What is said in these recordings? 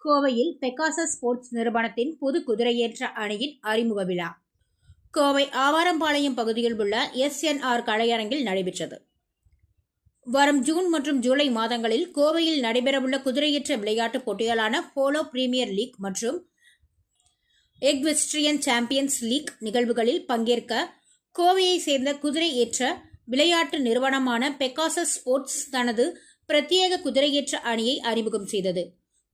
கோவையில் Pegasus sports நிறுவனத்தின் புது குதிரையேற்ற அணியின் அறிமுக விழா கோவை ஆவாரம்பாளையம் பகுதியில் உள்ள SNR கலையரங்கில் நடைபெற்றது. வரும் ஜூன் மற்றும் ஜூலை மாதங்களில் கோவையில் நடைபெறவுள்ள குதிரையேற்ற விளையாட்டுப் போட்டிகளான போலோ பிரீமியர் லீக் மற்றும் எக்வெஸ்ட்ரியன் சாம்பியன்ஸ் லீக் நிகழ்வுகளில் பங்கேற்க கோவையை சேர்ந்த குதிரை ஏற்ற விளையாட்டு நிறுவனமான பெகாசஸ் ஸ்போர்ட்ஸ் தனது பிரத்யேக குதிரையேற்ற அணியை அறிமுகம் செய்தது.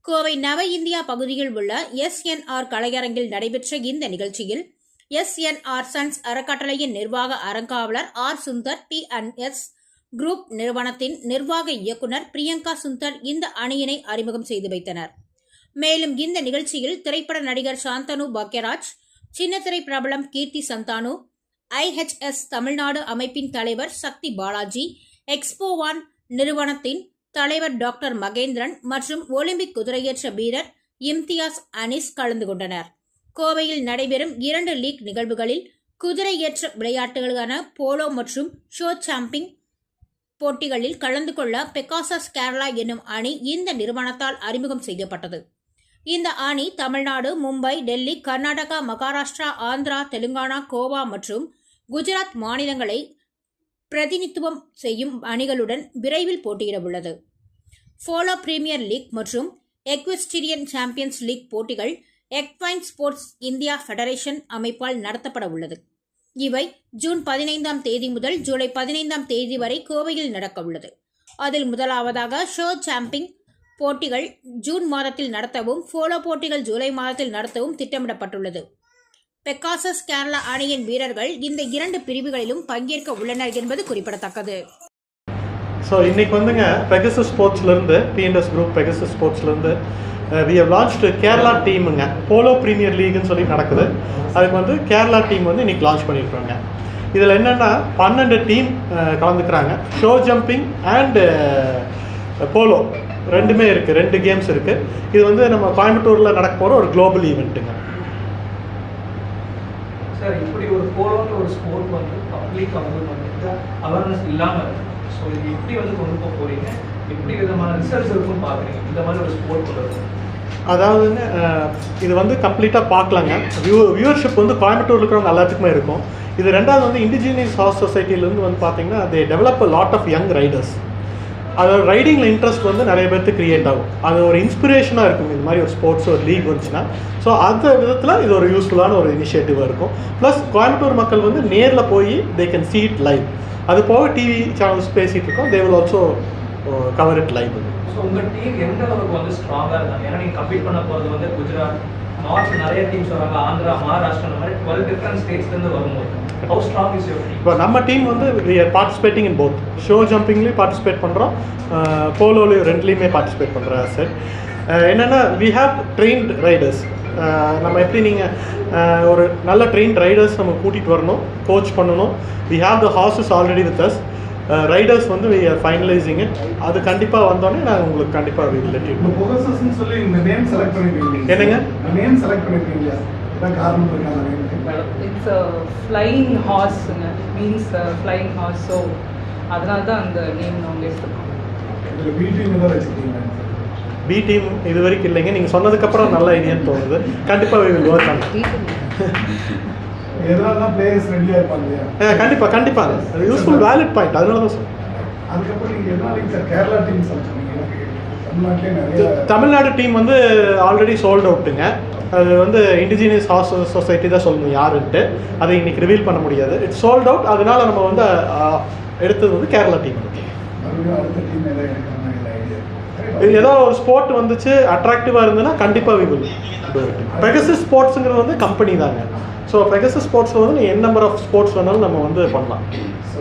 கோவை நவ இந்தியா பகுதியில் உள்ள SNR கலையரங்கில் நடைபெற்ற இந்த நிகழ்ச்சியில் SNR சன்ஸ் அறக்கட்டளையின் நிர்வாக அறங்காவலர் சுந்தர் T&S குரூப் நிறுவனத்தின் நிர்வாக இயக்குனர் பிரியங்கா சுந்தர் இந்த அணியினை அறிமுகம் செய்து வைத்தனர். மேலும் இந்த நிகழ்ச்சியில் திரைப்பட நடிகர் சாந்தனு பாக்யராஜ், சின்னத்திரை பிரபலம் கீர்த்தி சந்தானு, IHS தமிழ்நாடு அமைப்பின் தலைவர் சக்தி பாலாஜி, எக்ஸ்போ ஒன் நிறுவனத்தின் தலைவர் டாக்டர் மகேந்திரன் மற்றும் ஒலிம்பிக் குதிரையேற்ற வீரர் இம்தியாஸ் அனிஸ் கலந்து கொண்டனர். கோவையில் நடைபெறும் 2 லீக் நிகழ்வுகளில் குதிரையேற்ற விளையாட்டுகளான போலோ மற்றும் ஷோ சாம்பிங் போட்டிகளில் கலந்து கொள்ள பெகாசஸ் கேரளா என்னும் அணி இந்த நிறுவனத்தால் அறிமுகம் செய்யப்பட்டது. இந்த அணி தமிழ்நாடு, மும்பை, டெல்லி, கர்நாடகா, மகாராஷ்டிரா, ஆந்திரா, தெலுங்கானா, கோவா மற்றும் குஜராத் மாநிலங்களை பிரதிநிதித்துவம் செய்யும் அணிகளுடன் விரைவில் போட்டியிட உள்ளது. போலோ பிரீமியர் லீக் மற்றும் எக்வெஸ்ட்ரியன் சாம்பியன்ஸ் லீக் போட்டிகள் எக்வைன் ஸ்போர்ட்ஸ் இந்தியா ஃபெடரேஷன் அமைப்பால் நடத்தப்பட உள்ளது. இவை ஜூன் 15ஆம் தேதி முதல் ஜூலை 15ஆம் தேதி வரை கோவையில் நடக்க உள்ளது. அதில் முதலாவதாக ஷோ சாம்பிங் போட்டிகள் ஜூன் மாதத்தில் நடத்தவும், போலோ போட்டிகள் ஜூலை மாதத்தில் நடத்தவும் திட்டமிடப்பட்டுள்ளது. பெகாசஸ் கேரளா அணியின் வீரர்கள் இந்த 2 பிரிவுகளிலும் பங்கேற்க உள்ளனர் என்பது குறிப்பிடத்தக்கது. ஸோ இன்றைக்கி வந்துங்க பெகாசஸ் ஸ்போர்ட்ஸ்லேருந்து T&S குரூப் பெகாசஸ் ஸ்போர்ட்ஸ்லேருந்து வி ஹவ் லான்ச்டு கேரளா டீமுங்க. போலோ பிரீமியர் லீக்னு சொல்லி நடக்குது. அதுக்கு வந்து கேரளா டீம் வந்து இன்றைக்கி லான்ச் பண்ணியிருக்காங்க. இதில் என்னென்னா 12 டீம் கலந்துக்கிறாங்க. ஷோ ஜம்பிங் அண்டு போலோ ரெண்டுமே இருக்குது, 2 கேம்ஸ் இருக்குது. இது வந்து நம்ம கோயம்புத்தூரில் நடக்க போகிற ஒரு குளோபல் ஈவெண்ட்டுங்க. சார், இப்படி ஒரு போலோன்ற ஒரு ஸ்போர்ட் வந்து பப்ளிக் வந்து அவேர்னஸ் இல்லாமல் இருக்குது. ஸோ இது எப்படி வந்து கொண்டு போக போகிறீங்க, எப்படி விதமான ரிசல்ட்ஸ் இருக்குன்னு பார்க்குறீங்க இந்த மாதிரி ஒரு ஸ்போர்ட் கொண்டு? அதாவதுங்க இது வந்து கம்ப்ளீட்டாக பார்க்கலாங்க. வியூவர்ஷிப் வந்து கோயம்புத்தூரில் இருக்கிறவங்க எல்லாத்துக்குமே இருக்கும். இது ரெண்டாவது வந்து இண்டிஜினியஸ் ஹார்ஸ் சொசைட்டிலேருந்து வந்து பார்த்தீங்கன்னா they develop a lot of young riders. அதோட ரைடிங்கில் இன்ட்ரெஸ்ட் வந்து நிறைய பேருக்கு க்ரியேட் ஆகும். அது ஒரு இன்ஸ்பிரேஷனாக இருக்கும் இந்த மாதிரி ஒரு ஸ்போர்ட்ஸ் ஒரு லீக் வந்துச்சுன்னா. ஸோ அந்த விதத்தில் இது ஒரு யூஸ்ஃபுல்லான ஒரு இனிஷியேட்டிவாக இருக்கும். ப்ளஸ் கோயம்புத்தூர் மக்கள் வந்து நேரில் போய் they can see it live. அது போக டிவி சேனல்ஸ் பேசிகிட்டு இருக்கோம். They will also cover it live. So உங்கள் டீம் எந்த அளவுக்கு வந்து ஸ்ட்ராங்காக இருக்காங்க? ஏன்னா நீங்கள் கம்ப்ளீட் பண்ண போகிறது வந்து குஜராத், நார்த் நிறைய டீம்ஸ் வராங்க, ஆந்திரா, மகாராஷ்டிரா, அந்த மாதிரி 12 டிஃப்ரெண்ட் ஸ்டேட்ஸ்லேருந்து வரும்போது how strong is your team? இப்போ நம்ம டீம் வந்து we are participating in both. Show ஜம்பிங்லேயும் பார்ட்டிசிபேட் பண்ணுறோம், போலோலையும் ரெண்டுலேயுமே பார்ட்டிசிபேட் பண்ணுறோம். சார் என்னென்னா we have trained riders. நம்ம எப்படி நீங்கள் ஒரு நல்ல ட்ரெயின்ட் ரைடர்ஸ் நம்ம கூட்டிகிட்டு வரணும், கோச் பண்ணணும். we have the horses already with us. Riders வந்து we are finalizing it. அது கண்டிப்பாக வந்தோடனே நான் உங்களுக்கு கண்டிப்பாக we will let you know. சொல்லி இந்த நேம் செலக்ட் பண்ணிருக்கீங்க. என்னங்க நேம் செலக்ட் பண்ணிருக்கீங்க? அதான் காரணம் இருக்காங்க. It's a flying horse, means flying horse, so அதனால தான் அந்த நேம் நாங்க எடுத்துக்கோம். இதுல பி டீம் தான் வச்சிருக்கீங்க. பி டீம் இது வரைக்கும் இல்லைங்க. நீங்கள் சொன்னதுக்கப்புறம் நல்ல ஐடியான்னு தோணுது. கண்டிப்பாக we will work on it. எதனால பிளேயர்ஸ் ரெடியாக இருப்பாங்க? கண்டிப்பாக அது யூஸ்ஃபுல் வேலிட் பாயிண்ட். அதனால தான் சார். அதுக்கப்புறம் நீங்கள் எதனால சார் கேரளா டீம் செலக்ட் பண்ணீங்க? தமிழ்நாட்டிலே நிறைய தமிழ்நாடு டீம் வந்து ஆல்ரெடி சோல்ட் அவுட்டுங்க. அது வந்து இண்டிஜினியஸ் ஹார்ஸ் சொசைட்டி தான் சொல்லணும் யாருன்ட்டு. அதை இன்றைக்கி ரிவீல் பண்ண முடியாது. It's sold out. அதனால நம்ம வந்து எடுத்தது வந்து கேரளா டீம். மறுபடியும் அடுத்த டீம் எதாவது எடுக்கணும்னு ஐடியா? ஏதோ ஒரு ஸ்போர்ட் வந்துச்சு அட்ராக்டிவாக இருந்ததுன்னா கண்டிப்பாக we will do it. Pegasus ஸ்போர்ட்ஸுங்கிறது வந்து கம்பெனி தாங்க. ஸோ பெகாசஸ் ஸ்போர்ட்ஸில் வந்து என்ன நம்பர் ஆஃப் ஸ்போர்ட்ஸ் வேணாலும் நம்ம வந்து பண்ணலாம். ஸோ